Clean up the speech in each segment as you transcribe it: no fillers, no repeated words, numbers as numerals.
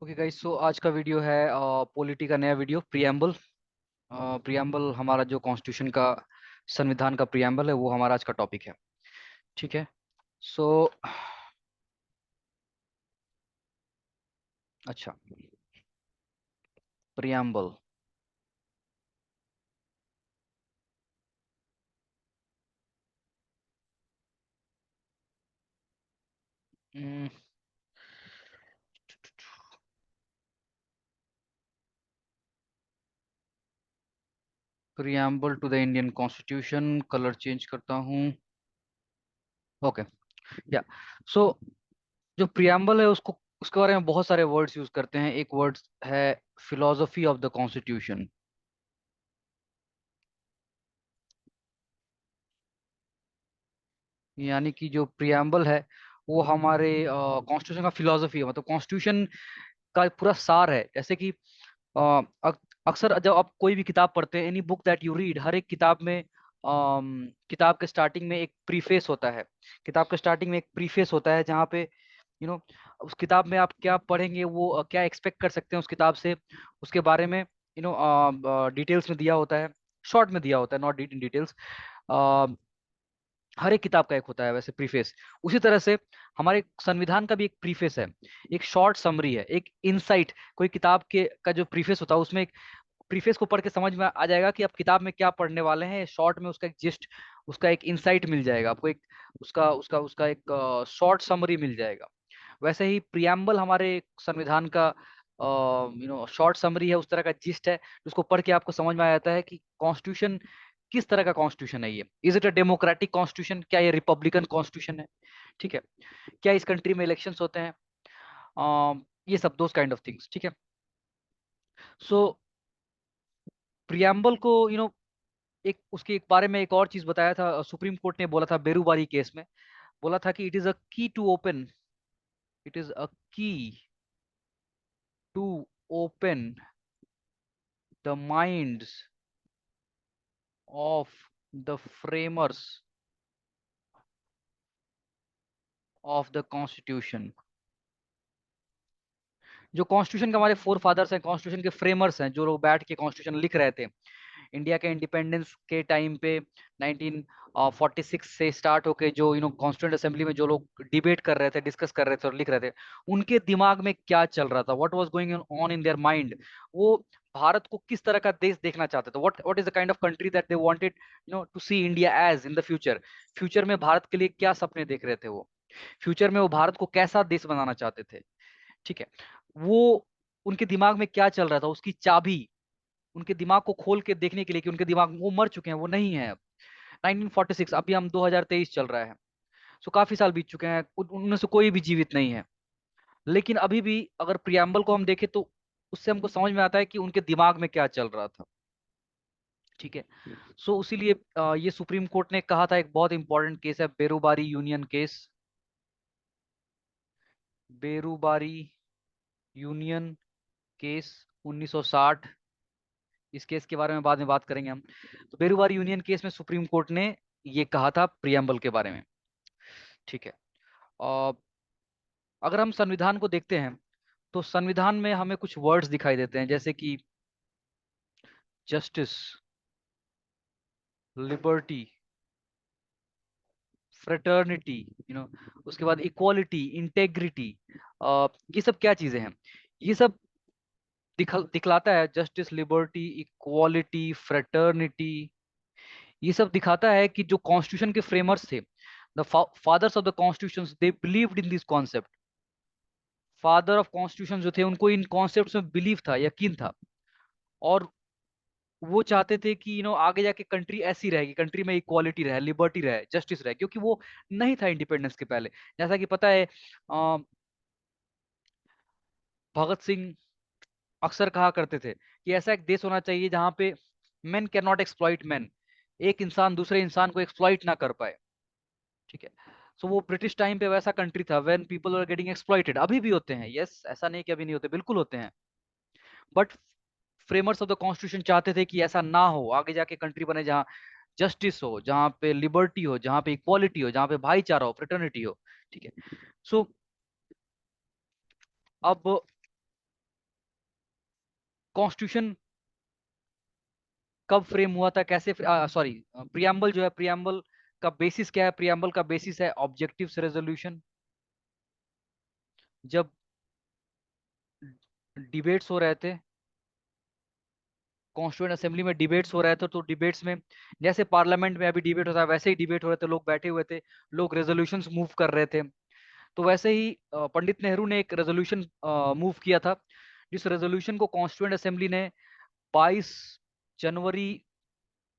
Okay guys, सो आज का video है पॉलिटी का नया वीडियो प्रियम्बल। प्रियम्बल हमारा जो कॉन्स्टिट्यूशन का संविधान का प्रियम्बल है वो हमारा आज का टॉपिक है। ठीक है। सो अच्छा, preamble. Preamble to the Indian constitution, colour change करता हूँ। ओके। या सो जो प्रियम्बल है उसको उसके बारे में बहुत सारे वर्ड्स यूज करते हैं। एक वर्ड है फिलोसफी ऑफ द कॉन्स्टिट्यूशन। यानी कि जो प्रियम्बल है वो हमारे कॉन्स्टिट्यूशन का फिलोसफी है, मतलब कॉन्स्टिट्यूशन का पूरा सार है। जैसे कि अ, अक्सर जब आप कोई भी किताब पढ़ते हैं, any book that you read, हर एक किताब में किताब के स्टार्टिंग में एक प्रीफेस होता है। किताब के स्टार्टिंग में एक प्रीफेस होता है जहाँ पे यू नो उस किताब में आप क्या पढ़ेंगे, वो क्या एक्सपेक्ट कर सकते हैं उस किताब से, उसके बारे में डिटेल्स में दिया होता है। शॉर्ट में दिया होता है, नॉट इन डिटेल्स। हर एक किताब का एक होता है वैसे प्रीफेस। उसी तरह से हमारे संविधान का भी एक प्रीफेस है, एक शॉर्ट समरी है, एक इनसाइट। कोई किताब के का जो प्रीफेस होता है उसमें एक प्रीफेस को पढ़ के समझ में आ जाएगा कि आप किताब में क्या पढ़ने वाले हैं। शॉर्ट में उसका एक जिस्ट, उसका एक इनसाइट मिल जाएगा आपको, एक उसका उसका उसका एक शॉर्ट समरी मिल जाएगा। वैसे ही प्रियम्बल हमारे संविधान का शॉर्ट समरी है, उस तरह का जिस्ट है जिसको पढ़ के आपको समझ में आ जाता है कि कॉन्स्टिट्यूशन किस तरह का कॉन्स्टिट्यूशन है। ये is it a democratic constitution, क्या ये रिपब्लिकन कॉन्स्टिट्यूशन है। ठीक है। क्या इस कंट्री में इलेक्शंस होते हैं, ये सब दोस काइंड ऑफ थिंग्स। ठीक है। सो प्रियम्बल को एक उसके एक बारे में एक और चीज बताया था। सुप्रीम कोर्ट ने बोला था बेरूबारी केस में, बोला था कि it is a key to open, it is a key to open the minds of the framers of the constitution. जो कॉन्स्टिट्यूशन के हमारे फोर फादर्स हैं, कॉन्स्टिट्यूशन के फ्रेमर्स हैं, जो लोग बैठ के कॉन्स्टिट्यूशन लिख रहे थे इंडिया के इंडिपेंडेंस के टाइम पे 1946 से स्टार्ट होके, जो कॉन्स्टिट्यूंट असेंबली में जो लोग डिबेट कर रहे थे, डिस्कस कर रहे थे और लिख रहे थे, उनके दिमाग में क्या चल रहा था, what was going on in their mind. वो भारत को किस तरह का देश देखना चाहते थे, what is the kind of country that they wanted to see India as in the future. Future में भारत के लिए क्या सपने देख रहे थे वो, फ्यूचर में वो भारत को कैसा देश बनाना चाहते थे। ठीक है। वो उनके दिमाग में क्या चल रहा था, उसकी चाबी उनके दिमाग को खोल के देखने के लिए, कि उनके दिमाग वो मर चुके हैं, वो नहीं है अब। 1946, अभी हम 2023 चल रहा है। सो काफी साल बीत चुके हैं, उनमें से कोई भी जीवित नहीं है। लेकिन अभी भी अगर प्रियम्बल को हम देखें तो उससे हमको समझ में आता है कि उनके दिमाग में क्या चल रहा था। ठीक है। सो इसीलिए ये सुप्रीम कोर्ट ने कहा था, एक बहुत इंपॉर्टेंट केस है Berubari union case. Berubari union case 1960। इस केस के बारे में बाद में बात करेंगे हम। तो बेरूबारी यूनियन केस में सुप्रीम कोर्ट ने ये कहा था प्रियम्बल के बारे में। ठीक है। और अगर हम संविधान को देखते हैं तो संविधान में हमें कुछ वर्ड्स दिखाई देते हैं, जैसे कि जस्टिस, लिबर्टी, फ्रेटर्निटी, उसके बाद इक्वालिटी, इंटेग्रिटी। ये सब क्या चीजें हैं, ये सब दिखलाता है। जस्टिस, लिबर्टी, इक्वालिटी, फ्रेटर्निटी, ये सब दिखाता है कि जो कॉन्स्टिट्यूशन के फ्रेमर्स थे, the fathers of the constitution, they believed in this concept. Father of constitution जो थे उनको इन कॉन्सेप्ट्स में बिलीव था, यकीन था। और वो चाहते थे कि आगे जाके कंट्री ऐसी रहेगी, कंट्री में इक्वालिटी रहे, लिबर्टी रहे, जस्टिस रहे, क्योंकि वो नहीं था इंडिपेंडेंस के पहले। जैसा कि पता है, भगत सिंह अक्सर कहा करते थे कि ऐसा एक देश होना चाहिए जहां पे man can not exploit man, एक इंसान दूसरे इंसान को एक्सप्लॉइट ना कर पाए। ठीक है। सो वो ब्रिटिश टाइम पे वैसा कंट्री था when people are getting exploited. अभी भी होते हैं, यस, ऐसा नहीं कि अभी नहीं होते, बिल्कुल होते हैं। But framers of the constitution चाहते थे कि ऐसा ना हो, आगे जाके कंट्री बने जहाँ जस्टिस हो, जहाँ पे लिबर्टी हो, जहाँ पे इक्वालिटी हो, जहाँ पे भाईचारा हो, फ्रेटर्निटी हो। ठीक है। सो अब कॉन्स्टिट्यूशन कब फ्रेम हुआ था, कैसे, सॉरी, प्रियम्बल जो है, प्रियम्बल का बेसिस क्या है? प्रियम्बल का बेसिस है ऑब्जेक्टिव्स रेजोल्यूशन। जब डिबेट्स हो रहे थे, कॉन्स्टिट्यूएंट असेंबली में डिबेट्स हो रहे थे, तो डिबेट्स में जैसे पार्लियामेंट में अभी डिबेट होता है वैसे ही डिबेट हो रहे थे, लोग बैठे हुए थे, लोग रेजोल्यूशंस मूव कर रहे थे। तो वैसे ही पंडित नेहरू ने एक रेजोल्यूशन मूव किया था, जिस रेजोल्यूशन को कॉन्स्टिट्यूएंट असेंबली ने 22 जनवरी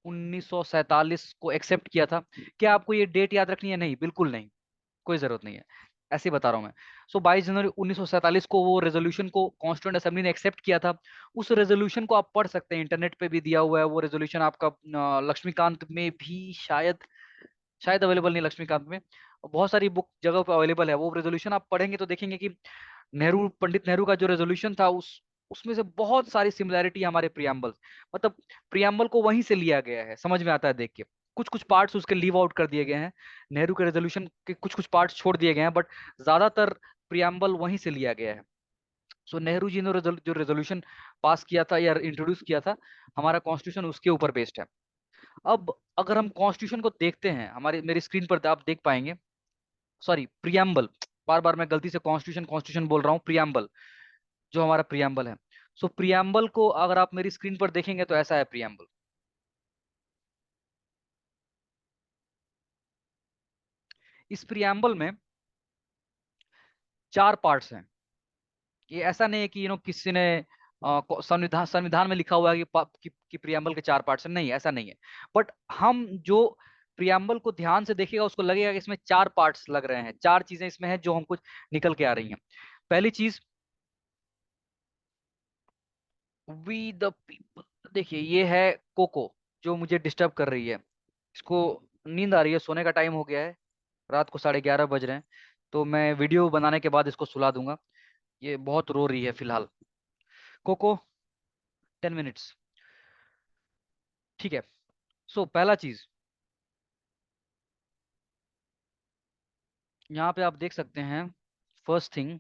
1947 को एक्सेप्ट किया था। क्या आपको ये डेट याद रखनी है? नहीं, बिल्कुल नहीं, कोई जरूरत नहीं है, ऐसे ही बता रहा हूं मैं। 22 जनवरी 1947 को वो रेजोल्यूशन को कॉन्स्टिट्यूएंट असेंबली ने एक्सेप्ट किया था। उस रेजोल्यूशन को आप पढ़ सकते हैं, इंटरनेट पे भी दिया हुआ है वो रेजोल्यूशन आपका। लक्ष्मीकांत में भी शायद, शायद अवेलेबल नहीं लक्ष्मीकांत में, बहुत सारी बुक जगह पे अवेलेबल है। वो रेजोल्यूशन आप पढ़ेंगे तो देखेंगे कि नेहरू, पंडित नेहरू का जो रेजोल्यूशन था, उसमें से बहुत सारी सिमिलैरिटी हमारे प्रियम्बल, मतलब प्रियम्बल को वहीं से लिया गया है, समझ में आता है देख के। कुछ कुछ पार्ट्स उसके लीव आउट कर दिए गए हैं, नेहरू के रेजोल्यूशन के कुछ कुछ पार्ट्स छोड़ दिए गए हैं, बट ज्यादातर प्रियम्बल वहीं से लिया गया है। सो नेहरू जी ने जो रेजोल्यूशन पास किया था या इंट्रोड्यूस किया था, हमारा कॉन्स्टिट्यूशन उसके ऊपर बेस्ड है। अब अगर हम कॉन्स्टिट्यूशन को देखते हैं, हमारे मेरी स्क्रीन पर आप देख पाएंगे, सॉरी, प्रियम्बल, बार बार मैं गलती से कॉन्स्टिट्यूशन कॉन्स्टिट्यूशन बोल रहा हूँ, प्रियम्बल, जो हमारा प्रियम्बल है। सो प्रियम्बल को अगर आप मेरी स्क्रीन पर देखेंगे तो ऐसा है प्रियम्बल। इस प्रियम्बल में 4 पार्ट्स हैं। ये ऐसा नहीं है कि किसी ने संविधान संविधान में लिखा हुआ है कि प्रियम्बल के 4 पार्ट्स हैं, नहीं, ऐसा नहीं है। बट हम जो प्रियम्बल को ध्यान से देखेगा उसको लगेगा कि इसमें 4 पार्ट्स लग रहे हैं, 4 चीजें इसमें हैं जो हमको निकल के आ रही हैं। पहली चीज, वी द पीपल। देखिए ये है कोको, जो मुझे डिस्टर्ब कर रही है। इसको नींद आ रही है, सोने का टाइम हो गया है, रात को 11:30 बज रहे हैं। तो मैं वीडियो बनाने के बाद इसको सुला दूंगा। ये बहुत रो रही है फिलहाल। कोको, 10 मिनट्स, ठीक है। सो पहला चीज, यहाँ पे आप देख सकते हैं, first thing,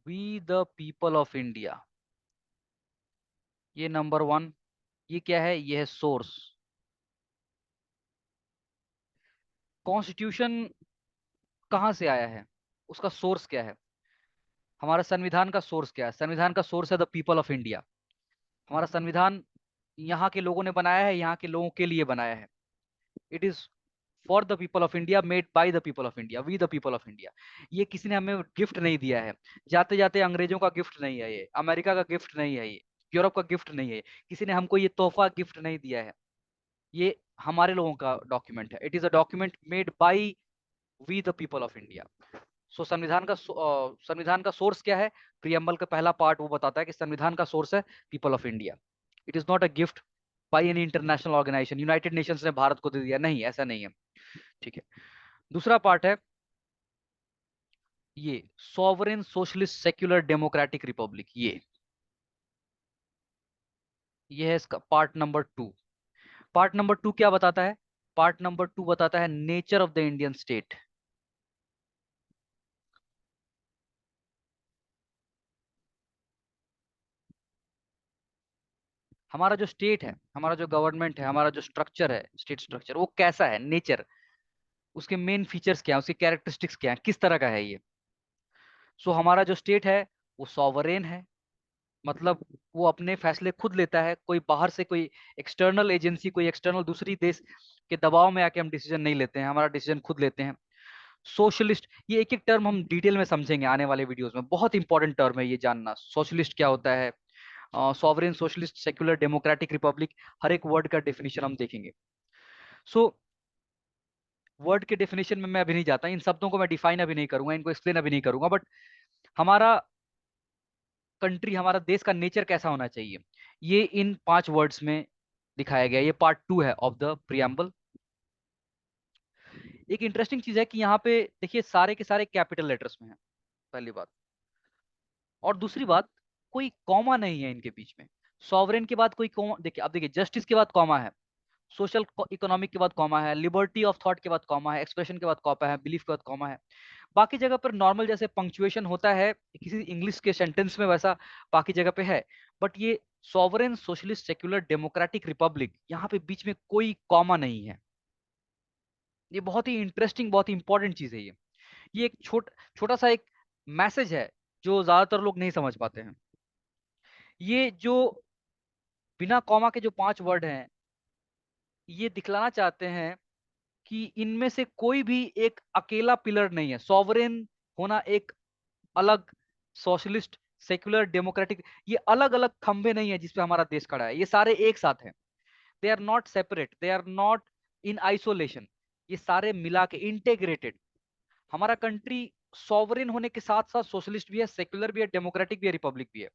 we the people of India, ये नंबर 1। ये क्या है? ये है सोर्स। कॉन्स्टिट्यूशन कहाँ से आया है, उसका सोर्स क्या है? हमारा संविधान का सोर्स क्या है? संविधान का सोर्स है द पीपल ऑफ इंडिया। हमारा संविधान यहाँ के लोगों ने बनाया है, यहाँ के लोगों के लिए बनाया है। It is for the people of India, made by the people of India, we the people of India. ये किसी ने हमें गिफ्ट नहीं दिया है, जाते जाते अंग्रेजों का गिफ्ट नहीं है ये, अमेरिका का गिफ्ट नहीं है ये, यूरोप का गिफ्ट नहीं है, किसी ने हमको ये तोहफा गिफ्ट नहीं दिया है। ये हमारे लोगों का डॉक्यूमेंट है। It is a document made by we the people of India. So संविधान का सोर्स क्या है? प्रियम्बल का पहला पार्ट वो बताता है कि संविधान का सोर्स है people of India. It is not a gift by any international organization, United Nations ने भारत को दे दिया, नहीं, ऐसा नहीं है, ठीक है। दूसरा पार्ट है ये, sovereign socialist secular democratic Republic, ये है इसका पार्ट नंबर 2। पार्ट नंबर 2 क्या बताता है? पार्ट नंबर 2 बताता है nature of the Indian state. हमारा जो स्टेट है, हमारा जो गवर्नमेंट है, हमारा जो स्ट्रक्चर है, स्टेट स्ट्रक्चर, वो कैसा है, नेचर, उसके मेन फीचर्स क्या है, उसके कैरेक्टरिस्टिक्स क्या है, किस तरह का है ये। सो हमारा जो स्टेट है वो सॉवरेन है, मतलब वो अपने फैसले खुद लेता है, कोई बाहर से कोई एक्सटर्नल एजेंसी, कोई एक्सटर्नल दूसरी देश के दबाव में आके हम डिसीजन नहीं लेते हैं, हमारा डिसीजन खुद लेते हैं। सोशलिस्ट, ये एक एक टर्म हम डिटेल में समझेंगे आने वाले वीडियोस में, बहुत इंपॉर्टेंट टर्म है ये जानना, सोशलिस्ट क्या होता है, sovereign socialist secular democratic republic, हर एक वर्ड का डेफिनेशन हम देखेंगे। सो वर्ड के डेफिनेशन में मैं अभी नहीं जाता, इन शब्दों को मैं डिफाइन अभी नहीं करूंगा, इनको एक्सप्लेन अभी नहीं करूंगा, बट हमारा कंट्री, हमारा देश का नेचर कैसा होना चाहिए, ये इन 5 वर्ड्स में दिखाया गया। ये पार्ट 2 है ऑफ द प्रियम्बल। एक इंटरेस्टिंग चीज है कि यहाँ पे देखिए सारे के सारे कैपिटल लेटर्स में है, पहली बात। और दूसरी बात, कोई कॉमा नहीं है इनके बीच में। सॉवरेन के बाद कोई कॉमा, देखिए अब देखिए, जस्टिस के बाद कॉमा है, सोशल इकोनॉमिक के बाद कॉमा है, लिबर्टी ऑफ थॉट के बाद कॉमा है, एक्सप्रेशन के बाद कॉमा है, बिलीफ के बाद कॉमा है। बाकी जगह पर नॉर्मल जैसे पंक्चुएशन होता है किसी इंग्लिश के सेंटेंस में, वैसा बाकी जगह पे है। बट ये sovereign socialist secular democratic Republic, यहाँ पे बीच में कोई कॉमा नहीं है। ये बहुत ही इंटरेस्टिंग, बहुत ही इंपॉर्टेंट चीज है ये एक छोटा सा एक मैसेज है जो ज्यादातर लोग नहीं समझ पाते हैं। ये जो बिना कॉमा के जो 5 वर्ड हैं, ये दिखलाना चाहते हैं कि इनमें से कोई भी एक अकेला पिलर नहीं है। सॉवरेन होना एक अलग, सोशलिस्ट सेक्युलर डेमोक्रेटिक, ये अलग अलग खंभे नहीं है जिसपे हमारा देश खड़ा है। ये सारे एक साथ हैं। They are not separate, they are not in isolation. ये सारे मिला के इंटेग्रेटेड हमारा कंट्री सॉवरेन होने के साथ साथ सोशलिस्ट भी है, सेक्युलर भी है, डेमोक्रेटिक भी है, रिपब्लिक भी है।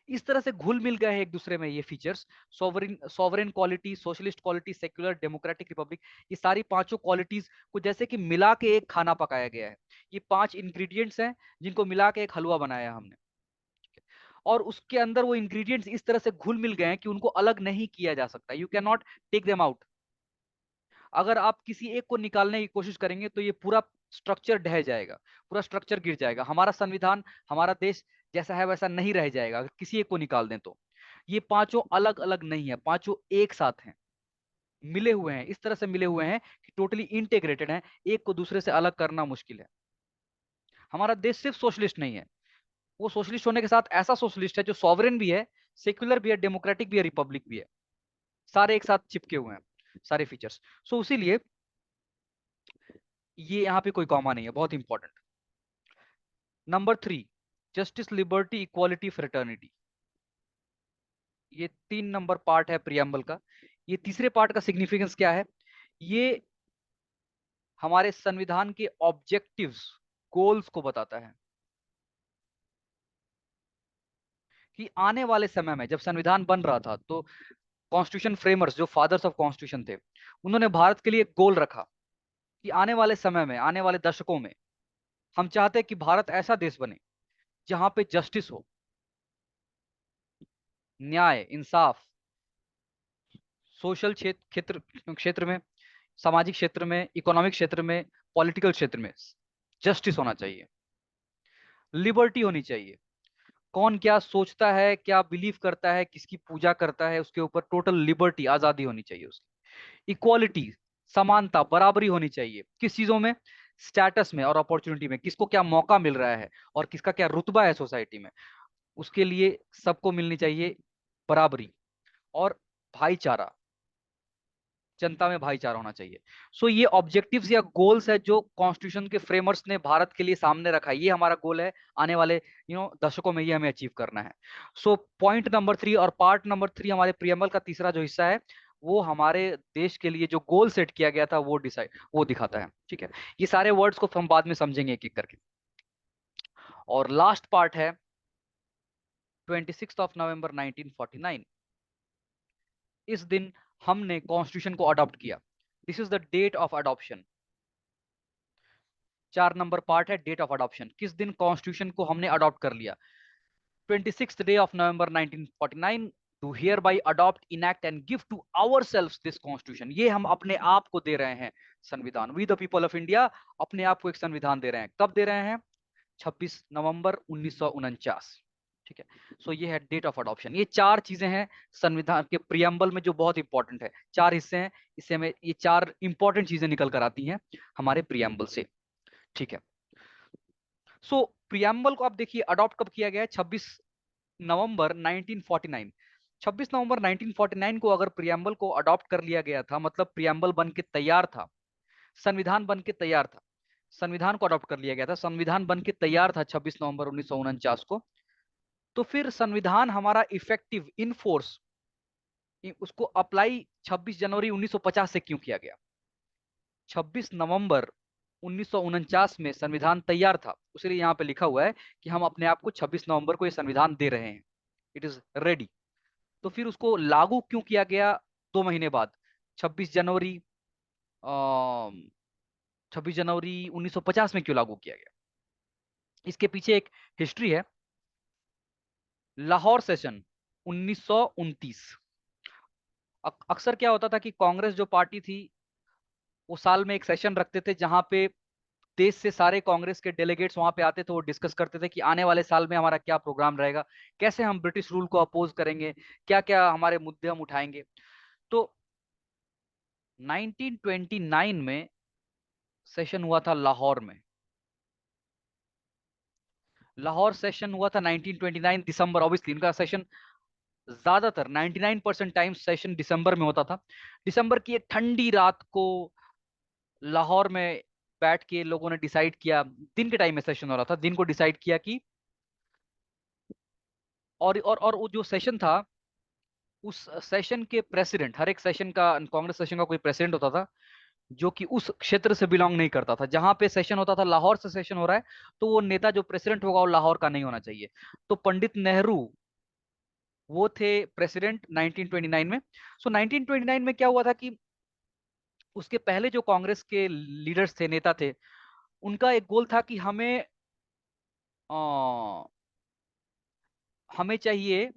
इस तरह से घुल मिल गए हैं एक दूसरे में ये features, sovereign sovereign quality, socialist quality, secular democratic Republic. ये सारी पांचों क्वालिटीज को जैसे कि मिला के एक खाना पकाया गया है। ये 5 इंग्रेडिएंट्स हैं जिनको मिला के एक हलवा बनाया है हमने। और उसके अंदर वो इंग्रेडिएंट्स इस तरह से घुल मिल गए हैं कि उनको अलग नहीं किया जा सकता। You can not take them out. अगर आप किसी एक को निकालने की कोशिश करेंगे तो ये पूरा स्ट्रक्चर ढह जाएगा, पूरा स्ट्रक्चर गिर जाएगा। हमारा संविधान, हमारा देश जैसा है वैसा नहीं रह जाएगा अगर किसी एक को निकाल दें तो। ये पांचों अलग अलग नहीं है, पांचों एक साथ हैं, मिले हुए हैं, इस तरह से मिले हुए हैं कि टोटली इंटीग्रेटेड हैं। एक को दूसरे से अलग करना मुश्किल है। हमारा देश सिर्फ सोशलिस्ट नहीं है, वो सोशलिस्ट होने के साथ ऐसा सोशलिस्ट है जो सॉवरेन भी है, सेक्युलर भी है, डेमोक्रेटिक भी है, रिपब्लिक भी है। सारे एक साथ चिपके हुए हैं सारे फीचर्स। सो इसीलिए ये यहाँ पे कोई कॉमा नहीं है, बहुत important. Number 3, justice, liberty, equality, fraternity. ये 3 नंबर पार्ट है प्रियम्बल का। ये तीसरे पार्ट का सिग्निफिकेंस क्या है? ये हमारे संविधान के ऑब्जेक्टिव्स, गोल्स को बताता है कि आने वाले समय में जब संविधान बन रहा था तो कॉन्स्टिट्यूशन फ्रेमर्स, जो फादर्स ऑफ कॉन्स्टिट्यूशन थे, उन्होंने भारत के लिए एक गोल रखा कि आने वाले समय में, आने वाले दशकों में हम चाहते हैं कि भारत ऐसा देश बने जहां पे जस्टिस हो, न्याय, इंसाफ, सोशल क्षेत्र क्षेत्र में, सामाजिक क्षेत्र में, इकोनॉमिक क्षेत्र में, पॉलिटिकल क्षेत्र में जस्टिस होना चाहिए, लिबर्टी होनी चाहिए। कौन क्या सोचता है, क्या बिलीव करता है, किसकी पूजा करता है, उसके ऊपर टोटल लिबर्टी, आजादी होनी चाहिए उसकी। इक्वालिटी, समानता, बराबरी होनी चाहिए। किस चीजों में? स्टेटस में और अपॉर्चुनिटी में, किसको क्या मौका मिल रहा है और किसका क्या रुतबा है सोसाइटी में, उसके लिए सबको मिलनी चाहिए बराबरी। और भाईचारा, जनता में भाईचारा होना चाहिए। सो ये ऑब्जेक्टिव्स या गोल्स है जो कॉन्स्टिट्यूशन के फ्रेमर्स ने भारत के लिए सामने रखा है। ये हमारा गोल है आने वाले दशकों में, ये हमें अचीव करना है। सो पॉइंट नंबर 3 और पार्ट नंबर 3, हमारे प्रियम्बल का तीसरा जो हिस्सा है, वो हमारे देश के लिए जो गोल सेट किया गया था वो दिखाता है। ठीक है, ये सारे वर्ड्स को हम बाद में समझेंगे एक एक करके। और लास्ट पार्ट है 26 नवंबर 1949। इस दिन हमने कॉन्स्टिट्यूशन को अडॉप्ट किया। This is the date of adoption. 4 number part है डेट ऑफ अडॉप्शन, किस दिन कॉन्स्टिट्यूशन को हमने अडॉप्ट कर लिया। 26 day of November 1949, to hereby adopt, enact and give to our self this constitution. ये हम अपने आप को दे रहे हैं संविधान। We the people of India अपने आप को एक संविधान दे रहे हैं। कब दे रहे हैं? 26 नवंबर 1949। ठीक है, सो ये है डेट ऑफ अडॉप्शन। ये 4 चीजें हैं संविधान के प्रियम्बल में जो बहुत इंपॉर्टेंट है। 4 हिस्से हैं, इससे हमें ये 4 इंपॉर्टेंट चीजें निकल कर आती हैं हमारे प्रियम्बल से। ठीक है, सो प्रियम्बल को आप देखिए अडॉप्ट कब किया गया है? 26 नवंबर 1949। 26 नवंबर 1949 को अगर प्रियम्बल को अडॉप्ट कर लिया गया था, मतलब प्रियम्बल बन के तैयार था, संविधान बन के तैयार था, संविधान को अडॉप्ट कर लिया गया था, संविधान बन के तैयार था 26 नवंबर 1949 को। तो फिर संविधान हमारा इफेक्टिव इन फोर्स, उसको अप्लाई 26 जनवरी 1950 से क्यों किया गया? 26 नवंबर 1949 में संविधान तैयार था, इसलिए यहाँ पे लिखा हुआ है कि हम अपने आप को 26 नवंबर को ये संविधान दे रहे हैं, इट इज रेडी। तो फिर उसको लागू क्यों किया गया 2 महीने बाद? 26 जनवरी 1950 में क्यों लागू किया गया? इसके पीछे एक हिस्ट्री है। लाहौर सेशन 1929, अक्सर क्या होता था कि कांग्रेस जो पार्टी थी वो साल में एक सेशन रखते थे जहां पे देश से सारे कांग्रेस के डेलीगेट्स वहां पे आते थे, वो डिस्कस करते थे कि आने वाले साल में हमारा क्या प्रोग्राम रहेगा, कैसे हम ब्रिटिश रूल को अपोज करेंगे, क्या क्या हमारे मुद्दे हम उठाएंगे। तो 1929 में सेशन हुआ था लाहौर में। लाहौर सेशन हुआ था 1929 दिसंबर, ऑब्वियसली इनका सेशन ज्यादातर 99% टाइम सेशन दिसंबर में होता था। दिसंबर की एक ठंडी रात को लाहौर में बैठ के लोगों ने डिसाइड किया, दिन के टाइम में सेशन हो रहा था, दिन को डिसाइड किया कि और वो जो सेशन था उस सेशन के प्रेसिडेंट, हर एक सेशन का, कांग्रेस सेशन का कोई प्रेसिडेंट होता था जो कि उस क्षेत्र से बिलोंग नहीं करता था। जहां पे सेशन होता था, लाहौर से सेशन हो रहा है, तो वो नेता जो प्रेसिडेंट होगा वो लाहौर का नहीं होना चाहिए। तो पंडित नेहरू वो थे प्रेसिडेंट 1929 में। सो 1929 में क्या हुआ था कि उसके पहले जो कांग्रेस के लीडर्स थे, नेता थे, उनका एक गोल था कि अ, हमें चाहिए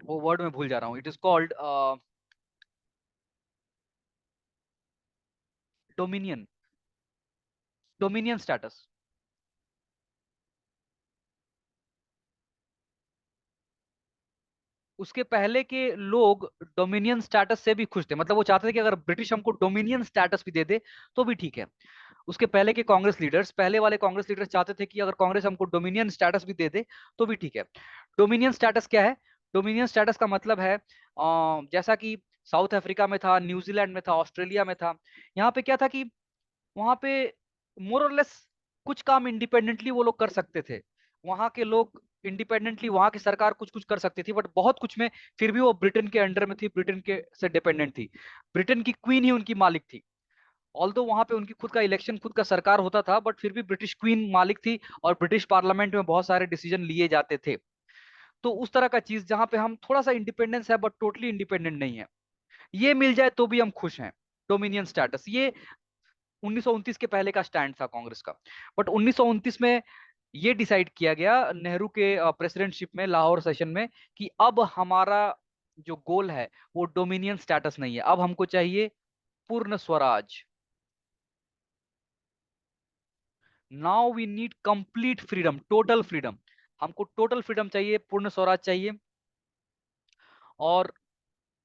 वो वर्ड मैं भूल जा रहा हूँ, it is called dominion, dominion status. उसके पहले के लोग डोमिनियन स्टेटस से भी खुश थे, मतलब वो चाहते थे कि अगर ब्रिटिश हमको डोमिनियन स्टेटस भी दे दे तो भी ठीक है। उसके पहले के कांग्रेस लीडर्स, पहले वाले कांग्रेस लीडर्स चाहते थे कि अगर कांग्रेस हमको डोमिनियन स्टेटस भी दे दे तो भी ठीक है। डोमिनियन स्टेटस क्या है? डोमिनियन स्टेटस का मतलब है जैसा कि साउथ अफ्रीका में था, न्यूजीलैंड में था, ऑस्ट्रेलिया में था। यहाँ पे क्या था कि वहां पे मोर और लेस कुछ काम इंडिपेंडेंटली वो लोग कर सकते थे। वहां के लोग इंडिपेंडेंटली, वहां की सरकार कुछ कुछ कर सकती थी, बट बहुत कुछ में फिर भी वो ब्रिटेन के अंडर में थी, ब्रिटेन के से डिपेंडेंट थी। ब्रिटेन की क्वीन ही उनकी मालिक थी। ऑल्दो वहां पे उनकी खुद का इलेक्शन, खुद का सरकार होता था, बट फिर भी ब्रिटिश क्वीन मालिक थी और ब्रिटिश पार्लियामेंट में बहुत सारे डिसीजन लिए जाते थे। तो उस तरह का चीज जहां पे हम थोड़ा सा इंडिपेंडेंस है बट टोटली इंडिपेंडेंट नहीं है, ये मिल जाए तो भी हम खुश हैं। डोमिनियन स्टेटस, ये 1929 के पहले का स्टैंड था कांग्रेस का। बट 1929 में ये डिसाइड किया गया नेहरू के प्रेसिडेंटशिप में, लाहौर सेशन में, कि अब हमारा जो गोल है वो डोमिनियन स्टेटस नहीं है, अब हमको चाहिए Purna Swaraj. Now we need complete freedom, total freedom. हमको टोटल फ्रीडम चाहिए, पूर्ण स्वराज चाहिए। और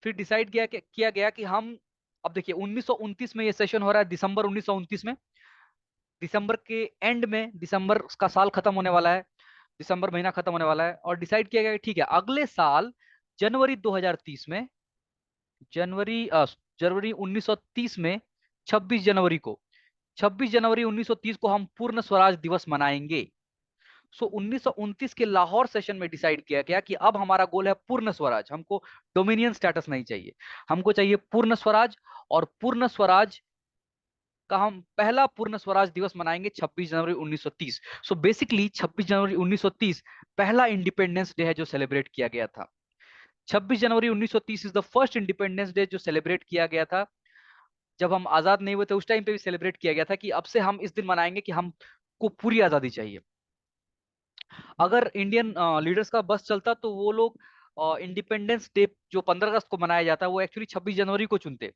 फिर डिसाइड किया गया कि हम, अब देखिए 1929 में ये सेशन हो रहा है, दिसंबर 1929 में, दिसंबर के एंड में, दिसंबर का साल खत्म होने वाला है, दिसंबर महीना खत्म होने वाला है, और डिसाइड किया गया कि ठीक है अगले साल जनवरी 2030 में, जनवरी जनवरी 1930 में 26 जनवरी को, 26 जनवरी 1930 को हम पूर्ण स्वराज दिवस मनाएंगे। सो 1929 के लाहौर सेशन में डिसाइड किया गया कि अब हमारा गोल है पूर्ण स्वराज, हमको डोमिनियन स्टेटस नहीं चाहिए, हमको चाहिए पूर्ण स्वराज। और पूर्ण स्वराज का हम पहला पूर्ण स्वराज दिवस मनाएंगे 26 जनवरी 1930। सो बेसिकली 26 जनवरी 1930 पहला इंडिपेंडेंस डे है जो सेलिब्रेट किया गया था। 26 जनवरी 1930 is the first independence day जो सेलिब्रेट किया गया था। जब हम आजाद नहीं हुए थे उस टाइम पे भी सेलिब्रेट किया गया था कि अब से हम इस दिन मनाएंगे कि हमको पूरी आजादी चाहिए। अगर इंडियन लीडर्स का बस चलता तो वो लोग इंडिपेंडेंस डे जो 15 अगस्त को मनाया जाता है वो एक्चुअली 26 जनवरी को चुनते।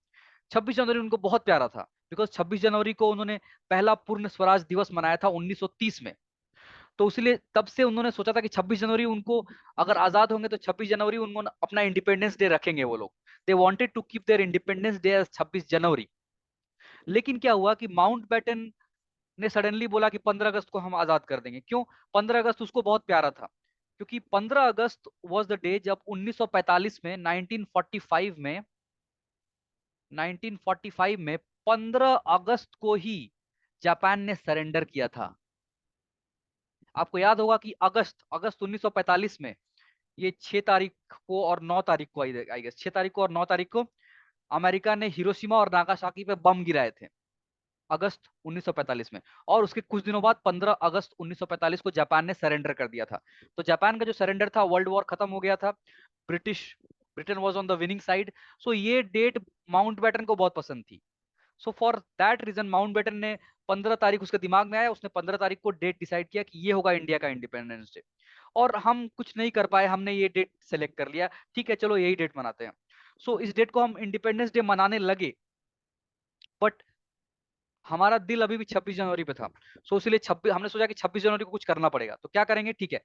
26 जनवरी उनको बहुत प्यारा था, बिकॉज 26 जनवरी को उन्होंने पहला पूर्ण स्वराज दिवस मनाया था 1930 में। तो इसलिए तब से उन्होंने सोचा था कि 26 जनवरी उनको, अगर आजाद होंगे तो 26 जनवरी उनको अपना इंडिपेंडेंस डे रखेंगे वो लोग। They wanted to keep their independence day as 26 January. लेकिन क्या हुआ कि माउंट बैटन ने सडनली बोला कि 15 अगस्त को हम आजाद कर देंगे। क्यों? 15 अगस्त उसको बहुत प्यारा था, क्योंकि 15 अगस्त वाज द डे जब 1945 में, 1945 में 15 अगस्त को ही जापान ने सरेंडर किया था। आपको याद होगा कि अगस्त अगस्त 1945 में, ये 6 तारीख को और 9 तारीख को, आई गेस 6 तारीख को और 9 तारीख को अमेरिका ने हिरोशिमा और नागासाकी पे बम गिराए थे, अगस्त 1945 में। और उसके कुछ दिनों बाद 15 अगस्त 1945 को जापान ने सरेंडर कर दिया था। तो जापान का जो सरेंडर था, वर्ल्ड वॉर खत्म हो गया था, British Britain was on the winning side. So ये डेट माउंट बैटन को बहुत पसंद थी। So for that reason Mountbatten ने 15 तारीख उसके दिमाग में आया, उसने 15 तारीख को डेट डिसाइड किया कि ये होगा इंडिया का इंडिपेंडेंस डे। और हम कुछ नहीं कर पाए, हमने ये डेट सेलेक्ट कर लिया, ठीक है चलो यही डेट मनाते हैं। सो इस डेट को हम इंडिपेंडेंस डे मनाने लगे, बट हमारा दिल अभी भी 26 जनवरी पे था। सो इसलिए 26 हमने सोचा कि 26 जनवरी को कुछ करना पड़ेगा, तो क्या करेंगे, ठीक है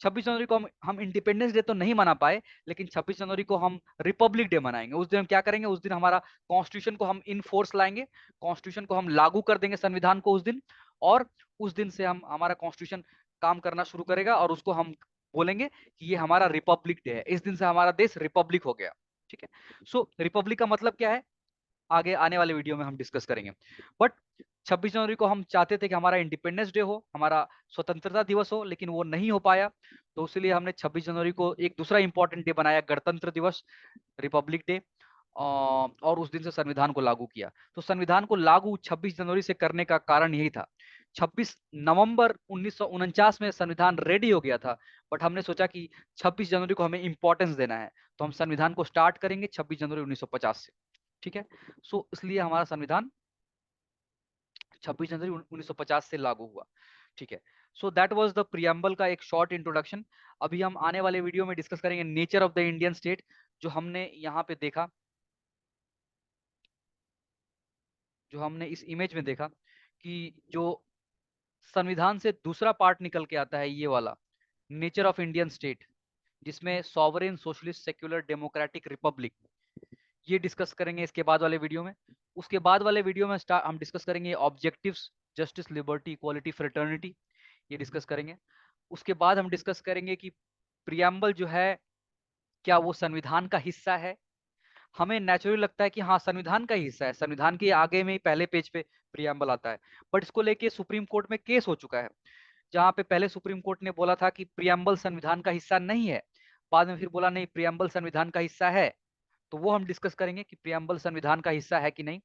26 जनवरी को हम इंडिपेंडेंस डे तो नहीं मना पाए, लेकिन 26 जनवरी को हम रिपब्लिक डे मनाएंगे। उस दिन हम क्या करेंगे, उस दिन हमारा कॉन्स्टिट्यूशन को हम इन फोर्स लाएंगे, कॉन्स्टिट्यूशन को हम लागू कर देंगे, संविधान को उस दिन। और उस दिन से हम हमारा कॉन्स्टिट्यूशन काम करना शुरू करेगा और उसको हम बोलेंगे कि ये हमारा रिपब्लिक डे है, इस दिन से हमारा देश रिपब्लिक हो गया। ठीक है, सो रिपब्लिक का मतलब क्या है आगे आने वाले वीडियो में हम डिस्कस करेंगे। बट 26 जनवरी को हम चाहते थे कि हमारा इंडिपेंडेंस डे हो, हमारा स्वतंत्रता दिवस हो, लेकिन वो नहीं हो पाया। तो इसलिए हमने 26 जनवरी को एक दूसरा इंपॉर्टेंट डे बनाया, गणतंत्र दिवस, रिपब्लिक डे। और उस दिन से संविधान को लागू किया। तो संविधान को लागू 26 जनवरी से करने का कारण यही था। 26 नवंबर 1949 में संविधान रेडी हो गया था, बट हमने सोचा कि 26 जनवरी को हमें इंपॉर्टेंस देना है, तो हम संविधान को स्टार्ट करेंगे 26 जनवरी 1950 से। ठीक है, सो इसलिए हमारा संविधान 26 जनवरी 1950 से लागू हुआ। ठीक है, so that was the preamble का एक शॉर्ट इंट्रोडक्शन। अभी हम आने वाले वीडियो में डिस्कस करेंगे nature of the Indian state, जो हमने यहाँ पे देखा, जो हमने इस इमेज में देखा कि जो संविधान से दूसरा पार्ट निकल के आता है, ये वाला नेचर ऑफ इंडियन स्टेट, जिसमें sovereign socialist secular democratic Republic, ये डिस्कस करेंगे इसके बाद वाले वीडियो में। उसके बाद वाले वीडियो में हम डिस्कस करेंगे objectives, justice, liberty, equality, fraternity, ये डिस्कस करेंगे। उसके बाद हम डिस्कस करेंगे कि प्रियम्बल जो है क्या वो संविधान का हिस्सा है। हमें नेचुरली लगता है कि हाँ संविधान का ही हिस्सा है, संविधान के आगे में ही पहले पेज पे प्रियम्बल आता है, बट इसको लेके सुप्रीम कोर्ट में केस हो चुका है, जहां पे पहले सुप्रीम कोर्ट ने बोला था कि प्रियम्बल संविधान का हिस्सा नहीं है, बाद में फिर बोला नहीं प्रियम्बल संविधान का हिस्सा है। तो वो हम डिस्कस करेंगे कि प्रियम्बल संविधान का हिस्सा है कि नहीं।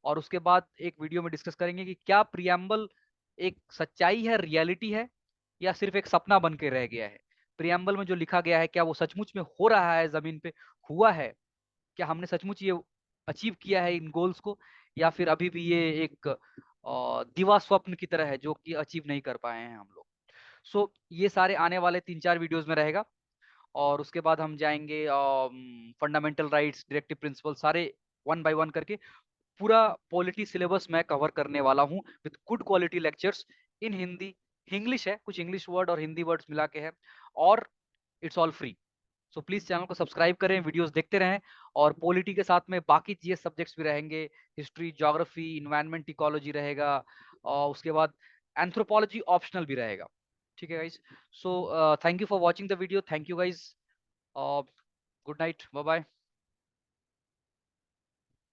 और उसके बाद एक वीडियो में डिस्कस करेंगे कि क्या प्रियम्बल एक सच्चाई है, रियलिटी है, या सिर्फ एक सपना बन के रह गया है। प्रियम्बल में जो लिखा गया है क्या वो सचमुच में हो रहा है, जमीन पे हुआ है, क्या हमने सचमुच ये अचीव किया है इन गोल्स को, या फिर अभी भी ये एक दिवा स्वप्न की तरह है जो कि अचीव नहीं कर पाए हैं हम लोग। सो ये सारे आने वाले 3-4 वीडियोस में रहेगा। और उसके बाद हम जाएंगे फंडामेंटल राइट्स, डायरेक्टिव प्रिंसिपल, सारे वन बाय वन करके पूरा पॉलिटी सिलेबस मैं कवर करने वाला हूँ with good quality lectures in Hindi. English है, कुछ इंग्लिश वर्ड और हिंदी वर्ड्स मिला के है, और it's all free. So please channel को सब्सक्राइब करें, वीडियोस देखते रहें। और पॉलिटी के साथ में बाकी जीएस सब्जेक्ट्स भी रहेंगे, हिस्ट्री, ज्योग्राफी, इन्वायरमेंट, इकोलॉजी रहेगा, और उसके बाद एंथ्रोपोलॉजी ऑप्शनल भी रहेगा। ठीक है guys, so thank you for watching the video, thank you guys, good night, bye bye.